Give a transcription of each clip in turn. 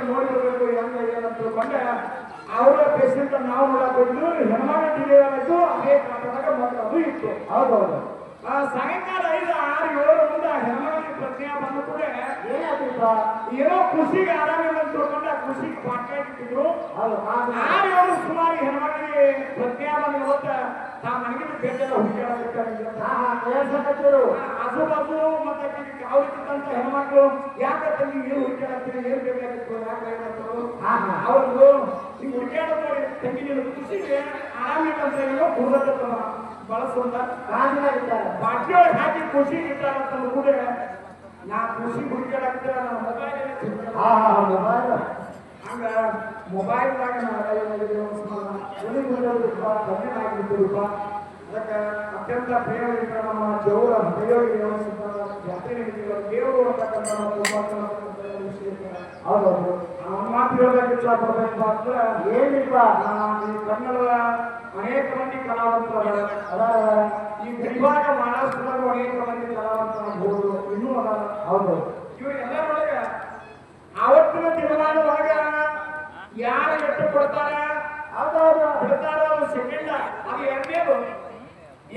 ನೋಡಿರ್ಬೇಕು ಹೆಂಗ ಏನಂತ ತಿಳ್ಕೊಂಡೆ ಅವರ ಪೇಷಂಟ್ ನಾವು ನೋಡಕ್ ಹೋಗಿದ್ದು ಹೆಣ್ಮಗ ಡಿಲೇ ಆಯ್ತು ಅದೇ ಕಾಟದಾಗ ಮತ್ತೆ ಅದು ಇತ್ತು. ಹೌದೌದು. ಸಾಯಂಕಾಲ 5, 6, 7 ಮುಂದೆ ಹೆಣ್ಮಗಳಿಗೆ ಪ್ರಜ್ಞೆ ಬಂದ ಕೂಡ ಏನಾಗ್ತಿತ್ತು ಏನೋ ಖುಷಿಗೆ ಆರಾಮಿಲ್ಲ ಅಂತ ತಿಳ್ಕೊಂಡೆ ಖುಷಿಗೆ ಪಾಠ ಇಟ್ಟಿದ್ರು. 6, 7 ಸುಮಾರು ಹೆಣ್ಮಗಳಿಗೆ ಪ್ರಜ್ಞೆ ಬಂದ ಇವತ್ತ ನಾವು ನನಗೆ ಬೇಟೆಲ್ಲ ಹುಡುಕಾಡಬೇಕು ಆಜು ಬಾಜು ಮತ್ತೆ ಅವ್ರಿಗಿಂತ ಹೆಣ್ಮಕ್ಳು ಯಾಕಂತ ನೀವು ಏನು ಹುಡುಕಾಡ್ತೀರಿ ಏನ್ ಬೇಕಾಗಿತ್ತು ಯಾಕೆ ಅವ್ರದ್ದು ನೀವು ಹುಡುಕಾಡ ನೋಡಿ ತಂಗಿ ನೀನು ಖುಷಿಗೆ ಆರಾಮಿಲ್ಲ ಅಂತ ಏನೋ ಕುರ್ದತ್ತ ಬಳಸುವಂತ ಬಾಟ್ಲಿಯೊಳಗೆ ಹಾಕಿ ಖುಷಿ ಇಟ್ಟಾರಂತ ಕೂಡ ನಾ ಖುಷಿ ಹುಡುಕಾಡಕ್ತಿರ ನಾನು ಮೊಬೈಲ್ ಹಂಗ ಮೊಬೈಲ್ದಾಗ ಆಗಿರ್ತೀರಪ್ಪ ಅದಕ್ಕೆ ಅತ್ಯಂತ ಪ್ರೇಮದಿಂದ ನಮ್ಮ ದೇವರ ಹೃದಯೋಗಿ ಜಾತ್ರೆ ನಡೀತಿಲ್ಲ ದೇವರು ಅಂತಕ್ಕಂಥ ಹೌದೌದು ಮಾತು ಹೇಳೋದಕ್ಕೆ ಇಷ್ಟಪಡ್ಬೇಕು ಅಂದ್ರೆ ಏನಿಲ್ಲ ಈ ಕನ್ನಡದ ಅನೇಕ ಮಂದಿ ಕಲಾವಂತರು ಈ ಗಡಿಭಾಗ ಮಹಾರಾಷ್ಟ್ರದಾಗ ಅನೇಕ ಮಂದಿ ಕಲಾವಂತರು ಇನ್ನೂ ಅದ. ಹೌದು. ಇವರೆಲ್ಲರೊಳಗೆ ಆವತ್ತಿನ ದಿನಮಾನದೊಳಗ ಯಾರು ಎಷ್ಟು ಕೊಡ್ತಾರ ಬಿಡ್ತಾರ ಅದು ಸೆಕೆಂಡ ಅದು ಎರಡನೇದು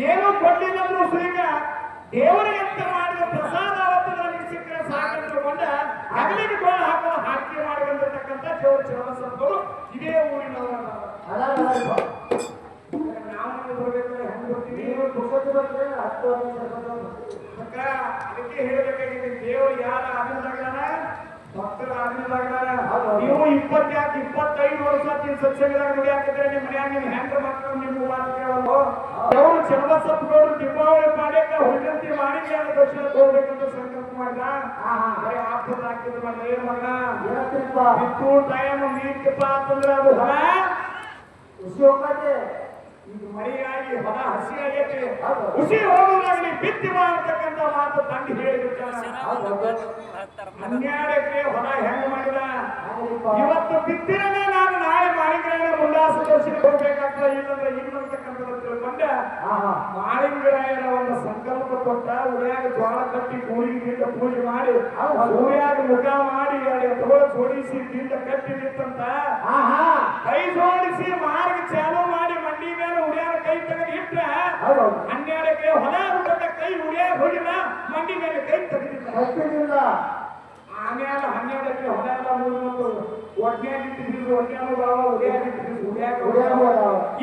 ಏನು ಕೊಟ್ಟಿಲ್ಲಂದ್ರೂ ಸುಈಗ ದೇವರಿಗೆ ಮಾಡಿದ ಪ್ರಸಾದ ಅವತ್ತು ನನಗೆ ಸಿಕ್ಕರೆ ಸಾಕಿಟ್ಟುಕೊಂಡ ಅಗಲಿಗೆ ಗೋಳು ಹಾಕೋ ಹಾಕಿ ಮಾಡಿಕೊಂಡಿರ್ತಕ್ಕಂಥ ದೇವರ ಚರಣಸಂತರು ಇದೇ ಊರಿನವರು. ನಾವು ಬರ್ಬೇಕಾದ್ರೆ ಹೆಂಗ್ ಬರ್ತೀವಿ ಅದಕ್ಕೆ ಹೇಳಬೇಕಾಗಿದೆ ದೇವರು ಯಾರ ಆಗಿದ್ದಾಗಣ ಭಕ್ತರ ಆಗಿದ್ದಾಗಣ ನೀವು 25 ವರ್ಷ ಸತ್ಸಂಗದಾಗ ನುಡಿಯಾಕಿದ್ರೆ ನಿಮ್ಮ ಮನ್ಯಾಗ ನೀವು ಹೆಂಗ ಮಕ್ಕಳು ನಿಮ್ಮ ಮಾತು ಕೇಳಲು ಅವರು ಚನ್ನಬಸಪ್ಪನವರು ದೀಪಾವಳಿ ಮಾಡ್ಯಾಕ ಹುಡುಗಂತಿ ಮಾಡಿದ್ರೆ ದರ್ಶನ ಹೋಗ್ಬೇಕಂತ ಸಂಕಲ್ಪ ಮಾಡಿದ ಆಫರ್ ಹಾಕಿದ್ರು ಮಗ ಏನ್ ಮಗ ಬಿತ್ತು ಟೈಮ್ ನೀಡ್ತಪ್ಪ ಅಂತಂದ್ರೆ ಅದು ಹೊಲ ಖುಷಿ ಹೋಗತ್ತೆ. ಈಗ ಮಳೆಯಾಗಿ ಹೊಲ ಹಸಿ ಆಗೈತಿ ಖುಷಿ ಹೋಗೋದಾಗಲಿ ಬಿತ್ತಿ ಮಾಡತಕ್ಕಂಥ ಮಾತು ತಂದು ಹೇಳಿಬಿಟ್ಟಾನ. 12 ಎಕರೆ ಹೊಲ ಹೆಂಗ್ ಮಾಡಿದ ಇವತ್ತು ಬಿತ್ತಿರನೇ ನಾನು ನಾಳೆ ಮಾಳಿಂಗರಾಯನ ಉಲ್ಲಾಸ ದರ್ಶನಕ್ಕೆ ಹೋಗ್ಬೇಕಾಗ್ತದೆ ಇಲ್ಲಂದ್ರೆ ಇನ್ನಂತಕ್ಕಂಥದ್ದು ತಿಳ್ಕೊಂಡೆ ಮಾಳಿಂಗರಾಯನ ಒಂದು ಸಂಕಲ್ಪ ಕೊಟ್ಟ ಉಳಿಯಾಗ ಜ್ವಾಳ ಕಟ್ಟಿ ಕೂಲಿಗಿಂದ ಪೂಜೆ ಮಾಡಿ ಉಳಿಯಾಗ ಮುಖ ಮಾಡಿ ಎತ್ತುಗಳು ಜೋಡಿಸಿ ದಿಂದ ಕಟ್ಟಿ ನಿಂತಂತ ಕೈ ಜೋಡಿಸಿ ಮಾರ್ಗ ಚಾಲು ಮಾಡಿ ಮಂಡಿ ಮೇಲೆ ಉಳಿಯಾಗ ಕೈ ತೆಗೆದು ಇಟ್ರೆ 12 ಎಕರೆ ಹೊಲ ಹುಡುಗ ಕೈ ಉಳಿಯಾಗ ಹೋಗಿಲ್ಲ ಮಂಡಿ ಮೇಲೆ ಕೈ ತೆಗೆದಿಲ್ಲ. ಆಮೇಲೆ 12 ಎಕರೆ ಹೊಲ ಎಲ್ಲ ಮುಗಿದು ಒಡ್ನ್ಯಾಗಿಟ್ಟಿದ್ರು ಒಡ್ನ್ಯಾನು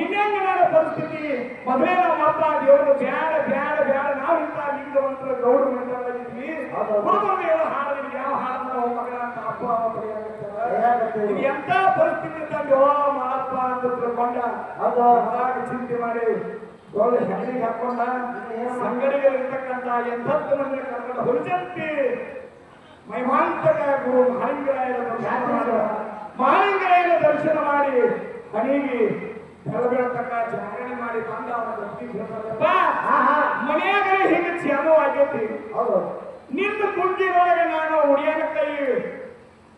ಇನ್ನೇನು ನನ್ನ ಪರಿಸ್ಥಿತಿ ಮದುವೆ ನಮ್ಮ ಅಪ್ಪ ದೇವರು ಬ್ಯಾಡ ಬ್ಯಾಡ ಬ್ಯಾಡ ನಾವು ಇಂಥ ಲಿಂಗವಂತರ ಗೌಡ್ರು ಮಂದಿದ್ವಿ ಹುಡುಗರು ಹಾಡೋದು ಯಾವ ಹಾಡನ್ನ ಮಗಳ ಅಂತ ಅಪ್ಪ ಇದು ಎಂತ ಪರಿಸ್ಥಿತಿ ತಂದು ಮಾಡಪ್ಪ ಅಂತ ತಿಳ್ಕೊಂಡ ಅದಾಗ ಚಿಂತೆ ಮಾಡಿ ಒಳ್ಳೆ ಹೆಣ್ಣಿಗೆ ಹಾಕೊಂಡ ಸಂಗಡಿಗಳಿರ್ತಕ್ಕಂಥ ಎಂಥದ್ದು ಮಂದಿರ ಕರ್ಕೊಂಡು ಹುರುಜಂತಿ ಮಹಿಮಾಂತಕ ಗುರು ಮಹಾಲಿಂಗರಾಯನ ದರ್ಶನ ಮಾಡಿ ಮನೆಗೆ ಬೆಳಬೆಳತಕ್ಕ ಜಾಗರಣೆ ಮಾಡಿ ಬಂದ ಮನೆಯಾಗ ಹಿಂಗೆ ಚಾಲು ಆಗೈತಿ ನಿನ್ನ ಕುಂಜಿನೊಳಗೆ ನಾನು ಉಡಿಯಾನ ಕೈ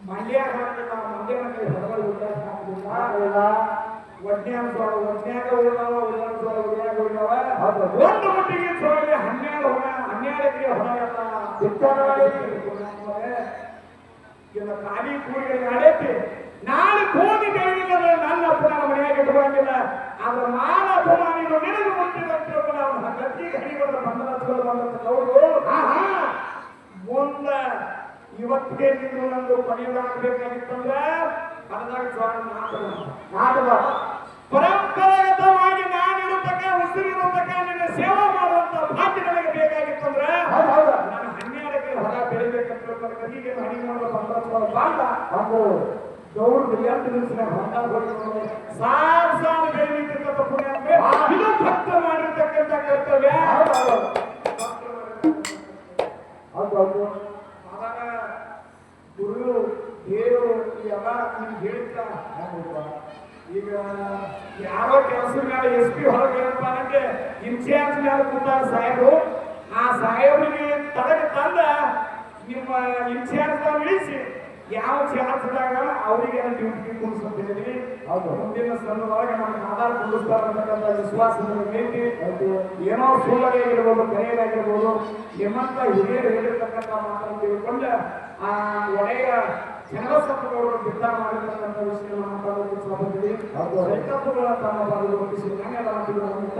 ಮಂಡ್ಯಾಗ ಹಾಕಿಲ್ಲ ಮಂಡ್ಯನ ಕೈ ಹೊರಗಡೆ ಹಾಕಿಲ್ಲ ಒಡ್ನ್ಯಾಗ ಉಳಿದಾವ ಒಂದು ಮುಟ್ಟಿಗೆ ಸೊಳಗೆ 12 ಎಕರೆ ಹೊರ ಎಲ್ಲ ಖಾಲಿ ಕೂಡಿಗೆ ನಡೆಯುತ್ತೆ. ನಾಳೆ ಹೋಗಿ ಹೇಳಿಲ್ಲ ನನ್ನ ಪುನಃ ಮನೆಯಾಗ ಇಟ್ಕೊಂಡಿಲ್ಲ ಆದ್ರೆ ಮಾನ ಅಪಮಾನಿಗಳು ನಿನಗೆ ಮುಟ್ಟಿದಂತಿರೋಲ್ಲ ಅವನ ಗಟ್ಟಿಗೆ ಹಣಿಗಳು ಬಂದವರು ಮುಂದ ಇವತ್ತಿಗೆ ನೀವು ನಂದು ಕೊನೆಯದಾಗಬೇಕಾಗಿತ್ತಂದ್ರೆ ಅದರಾಗ ನಾಟಕ ಪರಂಪರಾಗತವಾಗಿ ನಾನಿರತಕ್ಕ ಉಸಿರಿರತಕ್ಕ ನಿನ್ನ ಸೇವಾ ಮಾಡುವಂತ ಭಾಗ್ಯ ನನಗೆ ಬೇಕಾಗಿತ್ತಂದ್ರೆ ನಾನು 12 ಎಕರೆ ಹೊಲ ಬೆಳಿಬೇಕಂತ ಕಲಿಗೆ ಹಣಿ ಮಾಡೋ ಗೌಡ್ರು ಎಷ್ಟು ದಿವಸ ಸಾಲು ಬೆಳಿಬೇಕಂತ ಪುಣ್ಯ ಇದು ಭಕ್ತ ಮಾಡಿರ್ತಕ್ಕಂಥ ಕರ್ತವ್ಯ. ಗುರು ದೇವರು ಎಲ್ಲ ನಿಮ್ಗೆ ಹೇಳ್ತಾ ಈಗ ಯಾರೋ ಕೆಲಸ ಮೇಲೆ SP ಹೊರಗೆ ಏನಪ್ಪ ಅಂದ್ರೆ ಇನ್ಚಾರ್ಜ್ ಮೇಲೆ ಕೂತಾರ ಸಾಹೇಬರು ಆ ಸಾಹೇಬರಿಗೆ ತಡಗೆ ತಂದ ನಿಮ್ಮ ಇನ್ಚಾರ್ಜ್ ಇಳಿಸಿ ಯಾವ ಚಾರ್ಜ್ದಾಗ ಅವರಿಗೆ ಡ್ಯೂಟಿ ಕೂಡಿಸ್ಕೊತಿದ್ದೀವಿ ಮುಂದಿನ ಸ್ಥಳದೊಳಗೆ ನಮ್ಗೆ ಆಧಾರ ಕೂಡಿಸ್ತಾರೆ ಅಂತಕ್ಕಂಥ ವಿಶ್ವಾಸ ಐತಿ. ಏನೋ ಸುಳ್ಳಾಗಿರ್ಬೋದು ಕರೆಯಲಾಗಿರ್ಬೋದು ನಿಮ್ಮಂತ ಹಿರಿಯರು ಹೇಳಿರ್ತಕ್ಕಂಥ ಮಾತನ್ನು ತಿಳ್ಕೊಂಡು ಆ ಒಡೆಯ ಜನಸತ್ವಗಳು ನಿರ್ಧಾರ ಮಾಡಿರ್ತಕ್ಕಂಥ ವಿಷಯವನ್ನು ಮಾತಾಡೋದಕ್ಕೆ ಸ್ವಾಗತಿಸಿ ರೈತಪ್ಪುಗಳ ತಮ್ಮ ಭಾಗದಲ್ಲಿ ಒಪ್ಪಿಸಿ ನಾನೆಲ್ಲ ಮಾತಿಗಳು ಅಂತ